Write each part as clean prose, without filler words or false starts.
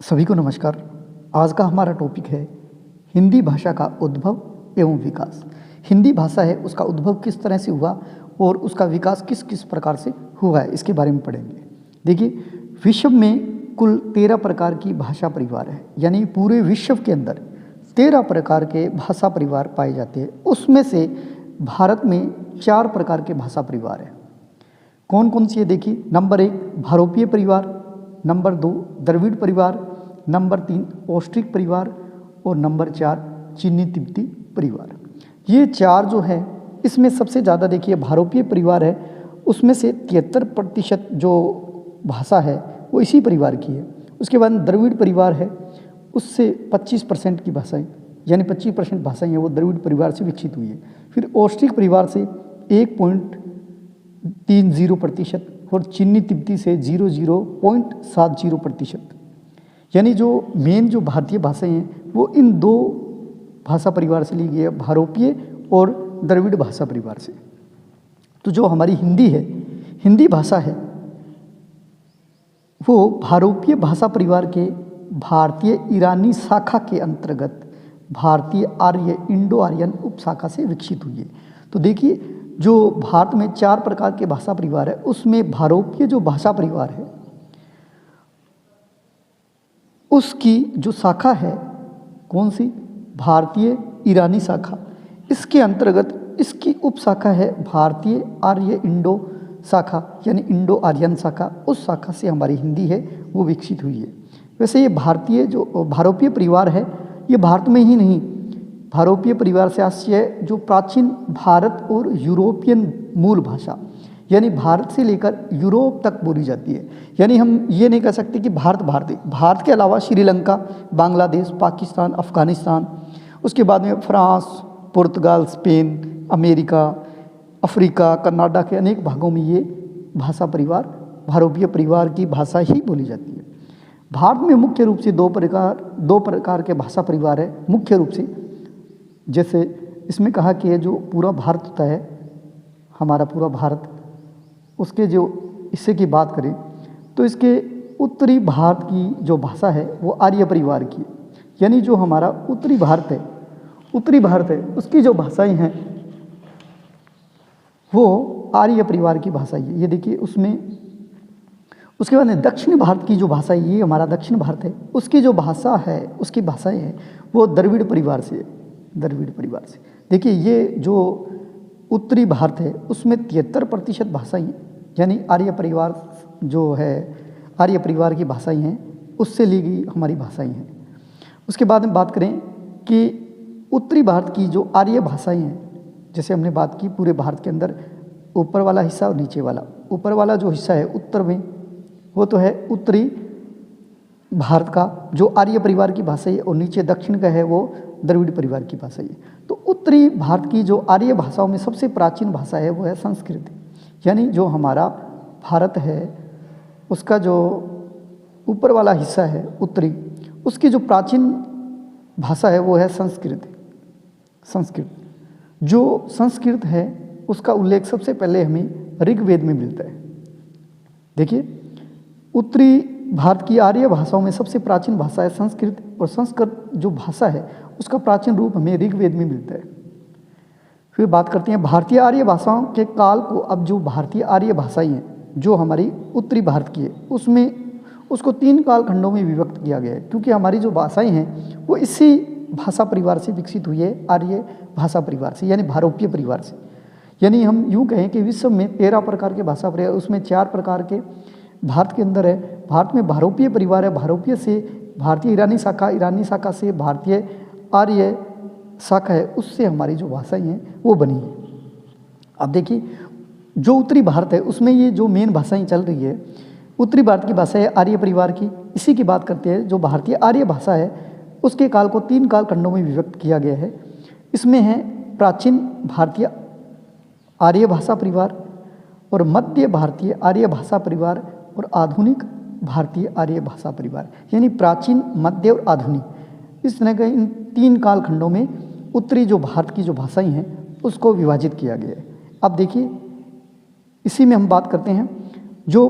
सभी को नमस्कार। आज का हमारा टॉपिक है हिंदी भाषा का उद्भव एवं विकास। हिंदी भाषा है उसका उद्भव किस तरह से हुआ और उसका विकास किस किस प्रकार से हुआ है, इसके बारे में पढ़ेंगे। देखिए, विश्व में कुल 13 प्रकार की भाषा परिवार है, यानी पूरे विश्व के अंदर 13 प्रकार के भाषा परिवार पाए जाते हैं। उसमें से भारत में 4 प्रकार के भाषा परिवार हैं। कौन कौन सी है देखिए। नंबर 1 भारोपीय परिवार, नंबर 2 द्रविड़ परिवार, नंबर 3 ऑस्ट्रिक परिवार और नंबर 4 चीनी तिब्बती परिवार। ये 4 जो है, इसमें सबसे ज़्यादा देखिए भारोपीय परिवार है, उसमें से 73% जो भाषा है वो इसी परिवार की है। उसके बाद द्रविड़ परिवार है, उससे 25% की भाषाएं, यानी 25% भाषाएं हैं वो द्रविड़ परिवार से विकसित हुई है। फिर ऑस्ट्रिक परिवार से 1.30% और चीनी तिब्बती से 0.70%। यानी जो मेन जो भारतीय भाषाएं हैं वो इन 2 भाषा परिवार से ली गई है, भारोपीय और द्रविड़ भाषा परिवार से। तो जो हमारी हिंदी है, हिंदी भाषा है, वो भारोपीय भाषा परिवार के भारतीय ईरानी शाखा के अंतर्गत भारतीय आर्य इंडो आर्यन उपशाखा से विकसित हुई है। तो देखिए, जो भारत में 4 प्रकार के भाषा परिवार है, उसमें भारोपीय जो भाषा परिवार है उसकी जो शाखा है, कौन सी, भारतीय ईरानी शाखा, इसके अंतर्गत इसकी उपशाखा है भारतीय आर्य इंडो शाखा, यानी इंडो आर्यन शाखा। उस शाखा से हमारी हिंदी है वो विकसित हुई है। वैसे ये भारतीय जो भारोपीय परिवार है, ये भारत में ही नहीं, भारोपीय परिवार से आश्रय जो प्राचीन भारत और यूरोपियन मूल भाषा, यानी भारत से लेकर यूरोप तक बोली जाती है। यानी हम ये नहीं कह सकते कि भारत के अलावा श्रीलंका, बांग्लादेश, पाकिस्तान, अफ़गानिस्तान, उसके बाद में फ्रांस, पुर्तगाल, स्पेन, अमेरिका, अफ्रीका, कनाडा के अनेक भागों में ये भाषा परिवार, भारोपीय परिवार की भाषा ही बोली जाती है। भारत में मुख्य रूप से 2 प्रकार के भाषा परिवार है, मुख्य रूप से। जैसे इसमें कहा कि ये जो पूरा भारत होता है, हमारा पूरा भारत, उसके जो हिस्से की बात करें तो इसके उत्तरी भारत की जो भाषा है वो आर्य परिवार की, यानी जो हमारा उत्तरी भारत है उसकी जो भाषाएं हैं वो आर्य परिवार की भाषा है। ये देखिए उसमें, उसके बाद दक्षिण भारत की जो भाषा है, ये हमारा दक्षिण भारत है, उसकी जो भाषा है, उसकी भाषाएं हैं वो द्रविड़ परिवार से। देखिए, ये जो उत्तरी भारत है उसमें 73% भाषाएं हैं, यानी आर्य परिवार जो है, आर्य परिवार की भाषाएं हैं, उससे ली गई हमारी भाषाएं हैं। उसके बाद में बात करें कि उत्तरी भारत की जो आर्य भाषाएं हैं, जैसे हमने बात की पूरे भारत के अंदर ऊपर वाला हिस्सा और नीचे वाला। ऊपर वाला जो हिस्सा है उत्तर में, वो तो है उत्तरी भारत का जो आर्य परिवार की भाषा है, और नीचे दक्षिण का है वो द्रविड़ परिवार की भाषा है। तो उत्तरी भारत की जो आर्य भाषाओं में सबसे प्राचीन भाषा है वो है संस्कृत, यानी जो हमारा भारत है उसका जो ऊपर वाला हिस्सा है उत्तरी, उसकी जो प्राचीन भाषा है वो है संस्कृत। जो संस्कृत है उसका उल्लेख सबसे पहले हमें ऋग्वेद में मिलता है। देखिए, उत्तरी भारत की आर्य भाषाओं में सबसे प्राचीन भाषा है संस्कृत, और संस्कृत जो भाषा है उसका प्राचीन रूप हमें ऋग्वेद में मिलता है। फिर बात करते हैं भारतीय आर्य भाषाओं के काल को। अब जो भारतीय आर्य भाषाएं हैं जो हमारी उत्तरी भारत की है, उसमें उसको 3 कालखंडों में विभक्त किया गया है, क्योंकि हमारी जो भाषाएं हैं वो इसी भाषा परिवार से विकसित हुई है, आर्य भाषा परिवार से, यानी भारोपीय परिवार से। यानी हम यूँ कहें कि विश्व में 13 प्रकार के भाषा परिवार, उसमें 4 प्रकार के भारत के अंदर है। भारत में भारोपीय परिवार है, भारोपीय से भारतीय ईरानी शाखा, ईरानी शाखा से भारतीय आर्य शाखा है, उससे हमारी जो भाषाएं हैं वो बनी है। अब देखिए, जो उत्तरी भारत है उसमें ये जो मेन भाषाएं चल रही है, उत्तरी भारत की भाषा है आर्य परिवार की। इसी की बात करते हैं। जो भारतीय आर्य भाषा है उसके काल को 3 कालखंडों में विभक्त किया गया है। इसमें है प्राचीन भारतीय आर्य भाषा परिवार, और मध्य भारतीय आर्य भाषा परिवार, और आधुनिक भारतीय आर्य भाषा परिवार, यानी प्राचीन, मध्य और आधुनिक। इस तरह के इन 3 कालखंडों में उत्तरी जो भारत की जो भाषाएं हैं उसको विभाजित किया गया है। अब देखिए, इसी में हम बात करते हैं जो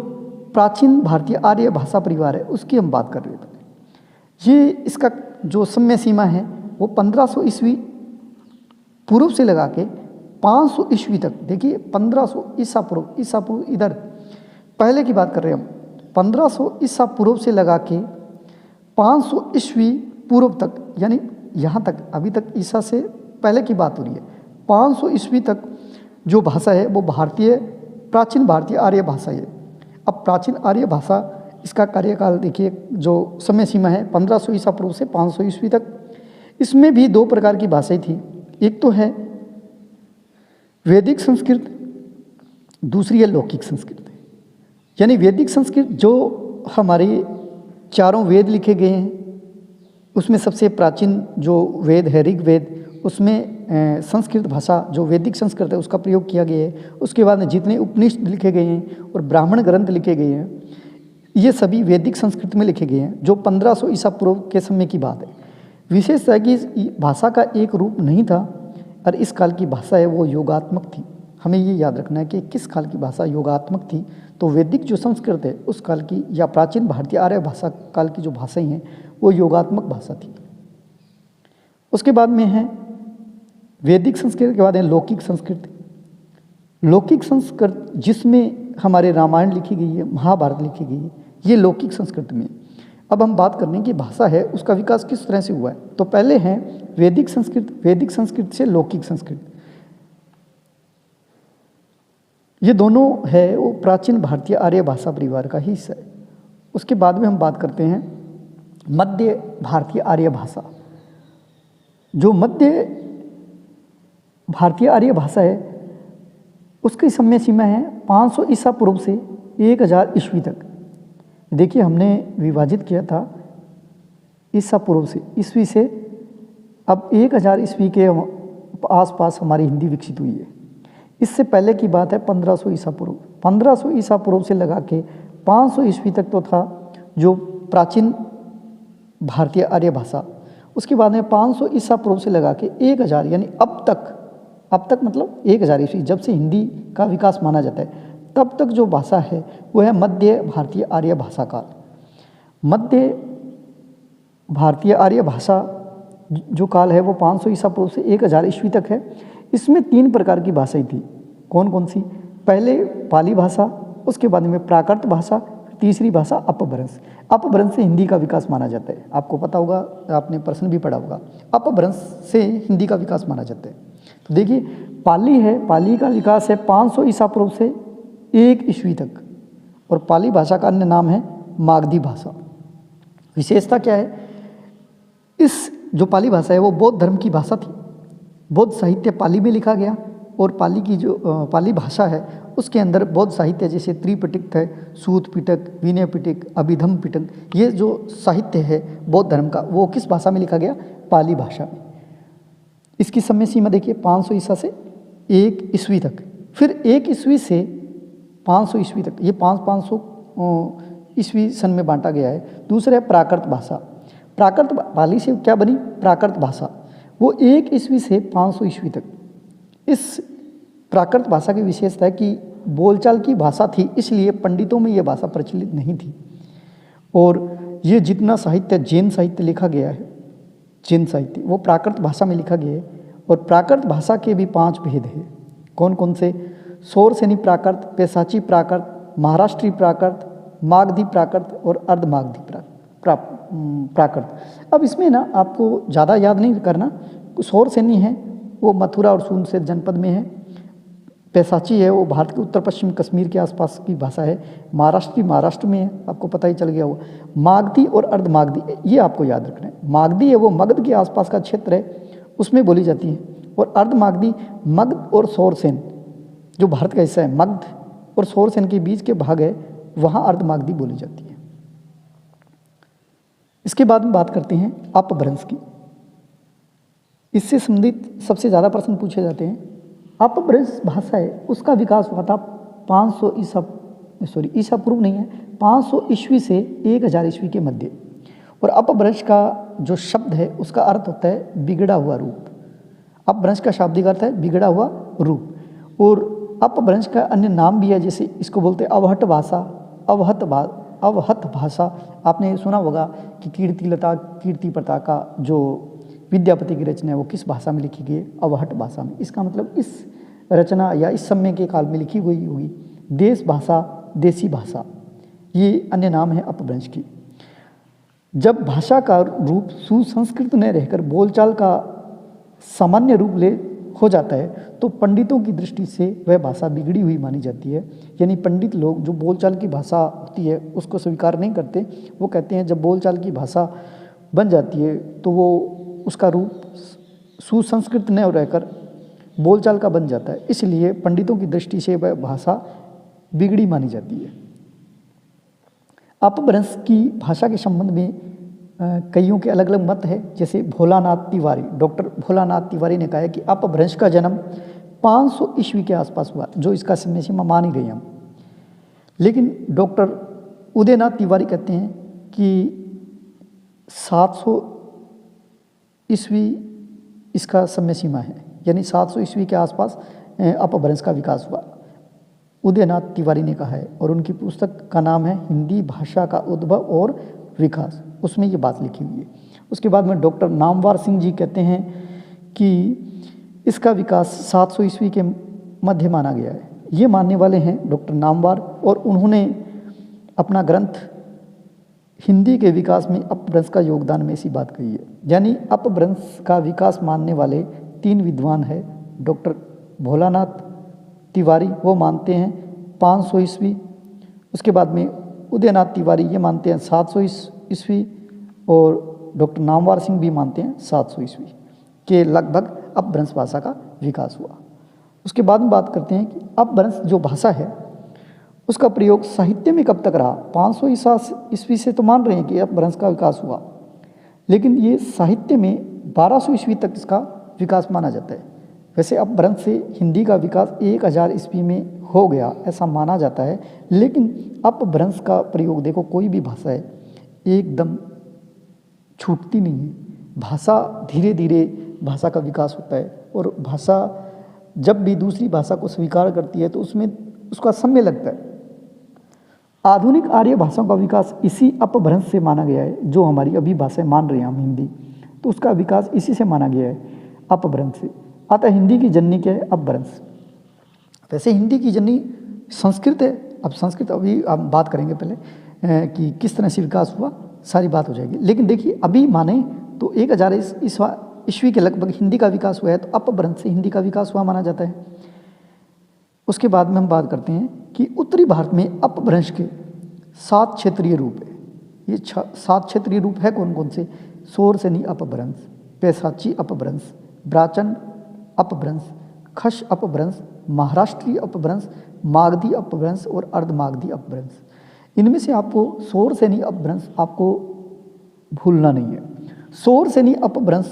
प्राचीन भारतीय आर्य भाषा परिवार है उसकी हम बात कर रहे थे। ये इसका जो समय सीमा है वो 1500 ईस्वी पूर्व से लगा के 500 ईस्वी तक। देखिए 1500 ईसा पूर्व इधर पहले की बात कर रहे हैं हम। 1500 ईसा पूर्व से लगा के 500 ईस्वी पूर्व तक, यानी यहाँ तक, अभी तक ईसा से पहले की बात हो रही है। 500 ईस्वी तक जो भाषा है वो प्राचीन भारतीय आर्य भाषा है। अब प्राचीन आर्य भाषा, इसका कार्यकाल देखिए, जो समय सीमा है 1500 ईसा पूर्व से 500 ईस्वी तक। इसमें भी दो प्रकार की भाषाएं थी, एक तो है वैदिक संस्कृत, दूसरी है लौकिक संस्कृत। यानी वैदिक संस्कृत जो हमारे चारों वेद लिखे गए हैं, उसमें सबसे प्राचीन जो वेद है ऋग्वेद, उसमें संस्कृत भाषा जो वैदिक संस्कृत है उसका प्रयोग किया गया है। उसके बाद में जितने उपनिषद लिखे गए हैं और ब्राह्मण ग्रंथ लिखे गए हैं, ये सभी वैदिक संस्कृत में लिखे गए हैं, जो 1500 ईसा पूर्व के समय की बात है। विशेष है कि इस भाषा का एक रूप नहीं था, और इस काल की भाषा है वो योगात्मक थी। हमें ये याद रखना है कि किस काल की भाषा योगात्मक थी। तो वैदिक जो संस्कृत है उस काल की, या प्राचीन भारतीय आर्य भाषा काल की जो भाषाएं हैं वो योगात्मक भाषा थी। उसके बाद में है वैदिक संस्कृत के बाद है लौकिक संस्कृत। लौकिक संस्कृत जिसमें हमारे रामायण लिखी गई है, महाभारत लिखी गई है, ये लौकिक संस्कृत में। अब हम बात करने की भाषा है उसका विकास किस तरह से हुआ है। तो पहले है वैदिक संस्कृत, वैदिक संस्कृत से लौकिक संस्कृत। ये दोनों है वो प्राचीन भारतीय आर्य भाषा परिवार का ही हिस्सा है। उसके बाद में हम बात करते हैं मध्य भारतीय आर्य भाषा। जो मध्य भारतीय आर्य भाषा है उसकी समय सीमा है 500 ईसा पूर्व से 1000 ईस्वी तक। देखिए हमने विभाजित किया था ईसा पूर्व से, ईस्वी से। अब 1000 ईस्वी के आसपास हमारी हिंदी विकसित हुई है। इससे पहले की बात है 1500 ईसा पूर्व। 1500 ईसा पूर्व से लगा के 500 ईस्वी तक तो था जो प्राचीन भारतीय आर्य भाषा। उसके बाद में 500 ईसा पूर्व से लगा के 1000, यानी अब तक मतलब 1000 ईस्वी, जब से हिंदी का विकास माना जाता है तब तक जो भाषा है वो है मध्य भारतीय आर्य भाषा काल। मध्य भारतीय आर्य भाषा जो काल है वो 500 ईसा पूर्व से 1000 ईस्वी तक है। इसमें 3 प्रकार की भाषाएं थी। कौन कौन सी? पहले पाली भाषा, उसके बाद में प्राकृत भाषा, तीसरी भाषा अपभ्रंश। अपभ्रंश से हिंदी का विकास माना जाता है। आपको पता होगा, आपने प्रश्न भी पढ़ा होगा, अपभ्रंश से हिंदी का विकास माना जाता है। तो देखिए पाली है, पाली का विकास है 500 ईसा पूर्व से 1 ईस्वी तक, और पाली भाषा का अन्य नाम है मागधी भाषा। विशेषता क्या है? इस जो पाली भाषा है वो बौद्ध धर्म की भाषा थी। बौद्ध साहित्य पाली में लिखा गया, और पाली की जो पाली भाषा है उसके अंदर बौद्ध साहित्य जैसे त्रिपिटक है, सूत पिटक, विनय पिटक, अभिधम पिटक, ये जो साहित्य है बौद्ध धर्म का वो किस भाषा में लिखा गया? पाली भाषा में। इसकी समय सीमा देखिए 500 ईसा से 1 ईस्वी तक, फिर 1 ईस्वी से 500 ईस्वी तक, ये 500 ईस्वी सन में बांटा गया है। दूसरा है प्राकृत भाषा। प्राकृत पाली से क्या बनी? प्राकृत भाषा। वो 1 ईस्वी से 500 ईस्वी तक। इस प्राकृत भाषा की विशेषता है कि बोलचाल की भाषा थी, इसलिए पंडितों में ये भाषा प्रचलित नहीं थी। और ये जितना साहित्य, जैन साहित्य लिखा गया है, जैन साहित्य वो प्राकृत भाषा में लिखा गया है। और प्राकृत भाषा के भी 5 भेद हैं। कौन कौन से? शौरसेनी प्राकृत, पैशाची प्राकृत, महाराष्ट्री प्राकृत, मागधी प्राकृत और अर्धमागधी प्राकृत। अब इसमें ना आपको ज़्यादा याद नहीं करना। शौरसेनी है वो मथुरा और सूरसेन जनपद में है। पैशाची है वो भारत के उत्तर पश्चिम कश्मीर के आसपास की भाषा है। महाराष्ट्र में है, आपको पता ही चल गया होगा। मागधी और अर्धमागधी ये आपको याद रखना है। मागधी है वो मगध के आसपास का क्षेत्र है, उसमें बोली जाती है। और अर्धमागधी मगध और शौरसेन जो भारत का हिस्सा है, मगध और शौरसेन के बीच के भाग है, वहाँ अर्धमागधी बोली जाती है। इसके बाद में बात करते हैं अपभ्रंश की। इससे संबंधित सबसे ज़्यादा प्रश्न पूछे जाते हैं। अपभ्रंश भाषा है उसका विकास हुआ था 500 ईसा पूर्व नहीं है, 500 ईस्वी से 1000 ईस्वी के मध्य। और अपभ्रंश का जो शब्द है उसका अर्थ होता है बिगड़ा हुआ रूप। अपभ्रंश का शाब्दिक अर्थ है बिगड़ा हुआ रूप। और अपभ्रंश का अन्य नाम भी है, जैसे इसको बोलते हैं अवहट भाषा, अवहत भाषा, आपने सुना होगा कि कीर्तिलता कीर्ति पताका जो विद्यापति की रचना है वो किस भाषा में लिखी गई है? अवहट भाषा में। इसका मतलब इस रचना या इस समय के काल में लिखी हुई होगी। देश भाषा, देसी भाषा, ये अन्य नाम है अपभ्रंश की। जब भाषा का रूप सुसंस्कृत न रहकर बोलचाल का सामान्य रूप ले हो जाता है तो पंडितों की दृष्टि से वह भाषा बिगड़ी हुई मानी जाती है। यानी पंडित लोग जो बोलचाल की भाषा होती है उसको स्वीकार नहीं करते। वो कहते हैं जब बोलचाल की भाषा बन जाती है तो वो उसका रूप सुसंस्कृत न रहकर बोलचाल का बन जाता है, इसलिए पंडितों की दृष्टि से वह भाषा बिगड़ी मानी जाती है। अपभ्रंश की भाषा के संबंध में कईयों के अलग अलग मत है। जैसे भोलानाथ तिवारी, डॉक्टर भोलानाथ तिवारी ने कहा है कि अपभ्रंश का जन्म 500 ईस्वी के आसपास हुआ, जो इसका समय सीमा मान ही गई हम। लेकिन डॉक्टर उदयनाथ तिवारी कहते हैं कि 700 ईस्वी इसका समय सीमा है, यानी 700 ईस्वी के आसपास अपभ्रंश का विकास हुआ, उदयनाथ तिवारी ने कहा है। और उनकी पुस्तक का नाम है हिंदी भाषा का उद्भव और विकास, उसमें ये बात लिखी हुई है। उसके बाद में डॉक्टर नामवर सिंह जी कहते हैं कि इसका विकास 700 ईस्वी के मध्य माना गया है। ये मानने वाले हैं डॉक्टर नामवर, और उन्होंने अपना ग्रंथ हिंदी के विकास में अपभ्रंश का योगदान में ऐसी बात कही है। यानी अपभ्रंश का विकास मानने वाले 3 विद्वान हैं। डॉक्टर भोलानाथ तिवारी वो मानते हैं 500 ईस्वी, उसके बाद में उदयनाथ तिवारी ये मानते हैं 700 ईस्वी, और डॉक्टर नामवर सिंह भी मानते हैं 700 ईस्वी के लगभग अपभ्रंश भाषा का विकास हुआ। उसके बाद में बात करते हैं कि अपभ्रंश जो भाषा है उसका प्रयोग साहित्य में कब तक रहा। 500 ईस्वी से तो मान रहे हैं कि अपभ्रंश का विकास हुआ, लेकिन ये साहित्य में 1200 ईस्वी तक इसका विकास माना जाता है। वैसे अपभ्रंश से हिंदी का विकास 1000 ईस्वी में हो गया ऐसा माना जाता है, लेकिन अपभ्रंश का प्रयोग देखो, कोई भी भाषा है एकदम छूटती नहीं है। भाषा धीरे धीरे भाषा का विकास होता है, और भाषा जब भी दूसरी भाषा को स्वीकार करती है तो उसमें उसका समय लगता है। आधुनिक आर्य भाषाओं का विकास इसी अपभ्रंश से माना गया है। जो हमारी अभी भाषाएं मान रहे हैं हम हिंदी, तो उसका विकास इसी से माना गया है, अपभ्रंश से। अतः हिंदी की जननी क्या है? अपभ्रंश। वैसे हिंदी की जननी संस्कृत है। अब संस्कृत अभी हम बात करेंगे पहले कि किस तरह से विकास हुआ, सारी बात हो जाएगी। लेकिन देखिए अभी माने तो 1000 ईस्वी के लगभग हिंदी का विकास हुआ है, तो अपभ्रंश से हिंदी का विकास हुआ माना जाता है। उसके बाद में हम बात करते हैं कि उत्तरी भारत में अपभ्रंश के 7 क्षेत्रीय रूप है। ये 7 क्षेत्रीय रूप है कौन कौन से? शोरसेनी अपभ्रंश, पैसाची अपभ्रंश, ब्राचन अपभ्रंश, खश अपभ्रंश, महाराष्ट्रीय अपभ्रंश, मागधी अपभ्रंश और अर्धमागधी अपभ्रंश। इनमें से आपको शोरसेनी अपभ्रंश आपको भूलना नहीं है। शोरसेनी अपभ्रंश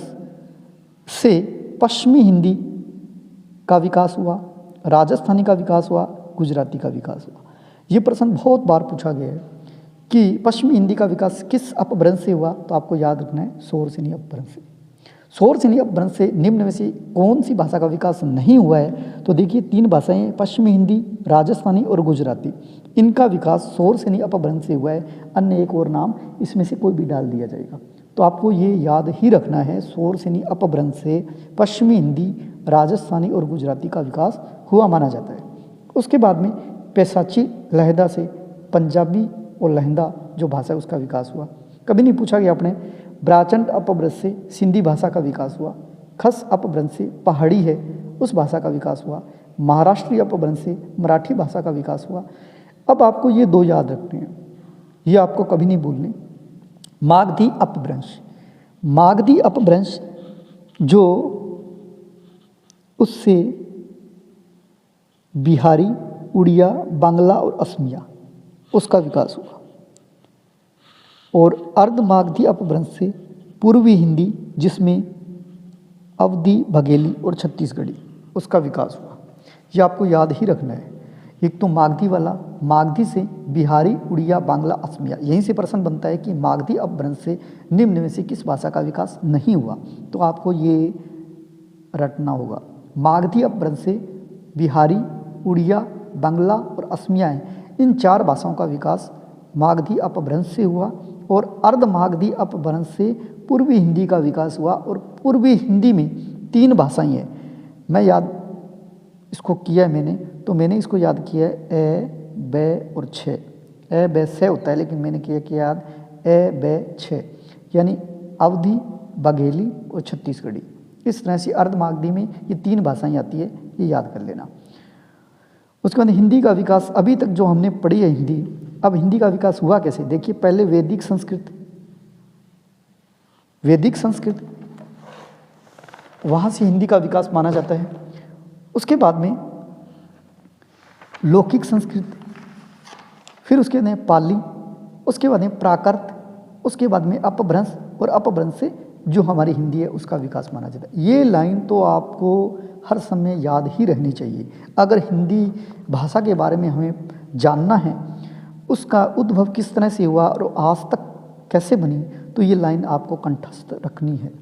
से पश्चिमी हिंदी का विकास हुआ, राजस्थानी का विकास हुआ, गुजराती का विकास हुआ। ये प्रश्न बहुत बार पूछा गया है कि पश्चिमी हिंदी का विकास किस अपभ्रंश से हुआ, तो आपको याद रखना है शोरसेनी अपभ्रंश से। शोरसेनी अपभ्रंश से निम्न में से कौन सी भाषा का विकास नहीं हुआ है? तो देखिए 3 भाषाएं, पश्चिमी हिंदी, राजस्थानी और गुजराती, इनका विकास शोरसेनी अपभ्रंश से हुआ है। अन्य एक और नाम इसमें से कोई भी डाल दिया जाएगा। तो आपको ये याद ही रखना है, शोरसेनी अपभ्रंश से पश्चिमी हिंदी, राजस्थानी और गुजराती का विकास हुआ माना जाता है। उसके बाद में पैसाची लहदा से पंजाबी और लहंदा जो भाषा है उसका विकास हुआ। कभी नहीं पूछा गया अपने। ब्राचंड अपभ्रंश से सिंधी भाषा का विकास हुआ। खस अपभ्रंश से पहाड़ी है उस भाषा का विकास हुआ। महाराष्ट्रीय अपभ्रंश से मराठी भाषा का विकास हुआ। अब आपको ये 2 याद रखने हैं, ये आपको कभी नहीं भूलने। मागधी अपभ्रंश, मागधी अपभ्रंश जो उससे बिहारी, उड़िया, बांग्ला और असमिया उसका विकास हुआ। और अर्धमागधी अपभ्रंश से पूर्वी हिंदी जिसमें अवधी, बघेली और छत्तीसगढ़ी उसका विकास हुआ। ये आपको याद ही रखना है। एक तो मागधी वाला, मागधी से बिहारी, उड़िया, बांग्ला, असमिया, यहीं से प्रश्न बनता है कि मागधी अपभ्रंश से निम्न में से किस भाषा का विकास नहीं हुआ, तो आपको ये रटना होगा। मागधी अपभ्रंश से बिहारी, उड़िया, बांग्ला और असमिया हैं, इन 4 भाषाओं का विकास मागधी अपभ्रंश से हुआ और अर्ध मागधी अपभ्रंश से पूर्वी हिंदी का विकास हुआ। और पूर्वी हिंदी में 3 भाषाएं हैं। मैं याद इसको किया है मैंने, तो मैंने इसको याद किया है ए, बे और छे। ए बे से होता है, लेकिन मैंने किया कि याद ए बे छे, यानी अवधी, बघेली और छत्तीसगढ़ी। इस तरह से अर्धमागधी में ये 3 भाषाएं आती है, ये याद कर लेना। उसके बाद हिंदी का विकास, अभी तक जो हमने पढ़ी है हिंदी, अब हिंदी का विकास हुआ कैसे? देखिए, पहले वैदिक संस्कृत वहाँ से हिंदी का विकास माना जाता है। उसके बाद में लौकिक संस्कृत, फिर उसके बाद में पाली, उसके बाद में प्राकृत, उसके बाद में अपभ्रंश, और अपभ्रंश से जो हमारी हिंदी है उसका विकास माना जाता है। ये लाइन तो आपको हर समय याद ही रहनी चाहिए। अगर हिंदी भाषा के बारे में हमें जानना है, उसका उद्भव किस तरह से हुआ और आज तक कैसे बनी, तो ये लाइन आपको कंठस्थ रखनी है।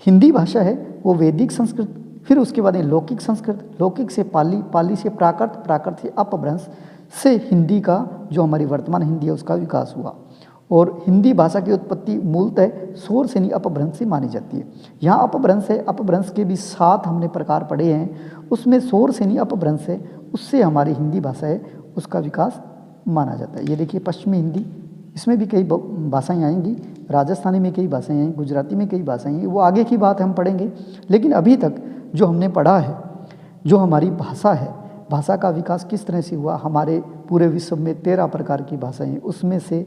हिंदी भाषा है वो वैदिक संस्कृत, फिर उसके बाद लौकिक संस्कृत, लौकिक से पाली, पाली से प्राकृत, प्राकृत से अपभ्रंश से हिंदी का जो हमारी वर्तमान हिंदी है उसका विकास हुआ। और हिंदी भाषा की उत्पत्ति मूलतः शोर से नहीं अपभ्रंश से मानी जाती है। यहाँ अपभ्रंश है, अपभ्रंश के भी 7 हमने प्रकार पढ़े हैं, उसमें शोर से नहीं अपभ्रंश है, उससे हमारी हिंदी भाषा है उसका विकास माना जाता है। ये देखिए पश्चिमी हिंदी, इसमें भी कई भाषाएं आएंगी, राजस्थानी में कई भाषाएं आएंगी, गुजराती में कई भाषाएं हैं, वो आगे की बात हम पढ़ेंगे। लेकिन अभी तक जो हमने पढ़ा है, जो हमारी भाषा है, भाषा का विकास किस तरह से हुआ, हमारे पूरे विश्व में 13 प्रकार की भाषाएं, उसमें से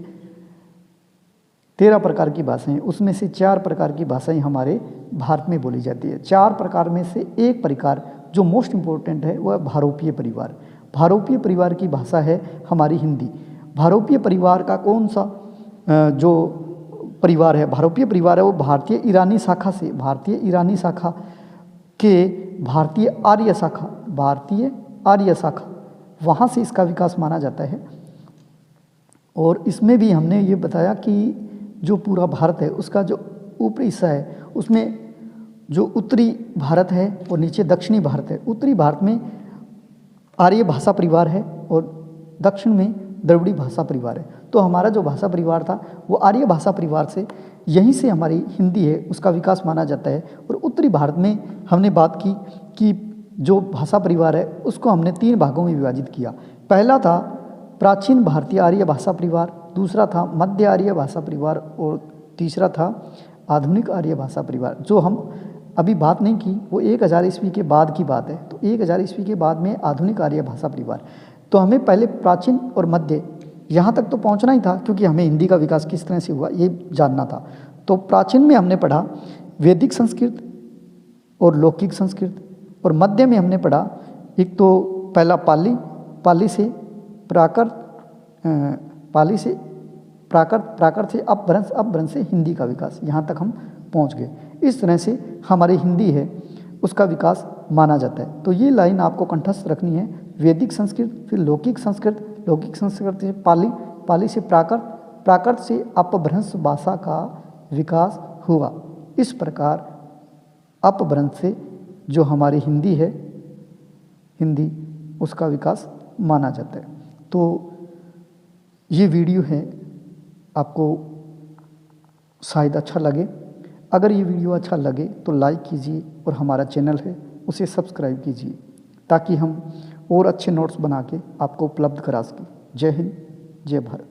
13 प्रकार की भाषाएं, उसमें से 4 प्रकार की भाषाएं हमारे भारत में बोली जाती है। 4 प्रकार में से एक प्रकार जो मोस्ट इम्पोर्टेंट है वह भारोपीय परिवार। भारोपीय परिवार की भाषा है हमारी हिंदी। भारोपीय परिवार का कौन सा जो परिवार है, भारोपीय परिवार है, वो भारतीय ईरानी शाखा से, भारतीय ईरानी शाखा के भारतीय आर्य शाखा वहाँ से इसका विकास माना जाता है। और इसमें भी हमने ये बताया कि जो पूरा भारत है उसका जो ऊपरी हिस्सा है उसमें जो उत्तरी भारत है और नीचे दक्षिणी भारत है। उत्तरी भारत में आर्य भाषा परिवार है और दक्षिण में द्रविड़ी भाषा परिवार है। तो हमारा जो भाषा परिवार था वो आर्य भाषा परिवार से, यहीं से हमारी हिंदी है उसका विकास माना जाता है। और उत्तरी भारत में हमने बात की कि जो भाषा परिवार है उसको हमने 3 भागों में विभाजित किया। पहला था प्राचीन भारतीय आर्य भाषा परिवार, दूसरा था मध्य आर्य भाषा परिवार और तीसरा था आधुनिक आर्य भाषा परिवार। जो हम अभी बात नहीं की वो 1000 ईस्वी के बाद की बात है। तो 1000 ईस्वी के बाद में आधुनिक आर्य भाषा परिवार। तो हमें पहले प्राचीन और मध्य यहाँ तक तो पहुँचना ही था, क्योंकि हमें हिंदी का विकास किस तरह से हुआ ये जानना था। तो प्राचीन में हमने पढ़ा वैदिक संस्कृत और लौकिक संस्कृत, और मध्य में हमने पढ़ा एक तो पहला पाली, पाली से प्राकृत, प्राकृत से अपभ्रंश, अपभ्रंश से हिंदी का विकास, यहाँ तक हम पहुँच गए। इस तरह से हमारी हिंदी है उसका विकास माना जाता है। तो ये लाइन आपको कंठस्थ रखनी है, वैदिक संस्कृत, फिर लौकिक संस्कृत, लौकिक संस्कृत से पाली, पाली से प्राकृत, प्राकृत से अपभ्रंश भाषा का विकास हुआ। इस प्रकार अपभ्रंश से जो हमारी हिंदी है, हिंदी उसका विकास माना जाता है। तो ये वीडियो है आपको शायद अच्छा लगे। अगर ये वीडियो अच्छा लगे तो लाइक कीजिए और हमारा चैनल है उसे सब्सक्राइब कीजिए, ताकि हम और अच्छे नोट्स बना के आपको उपलब्ध करा सकें। जय हिंद, जय भारत।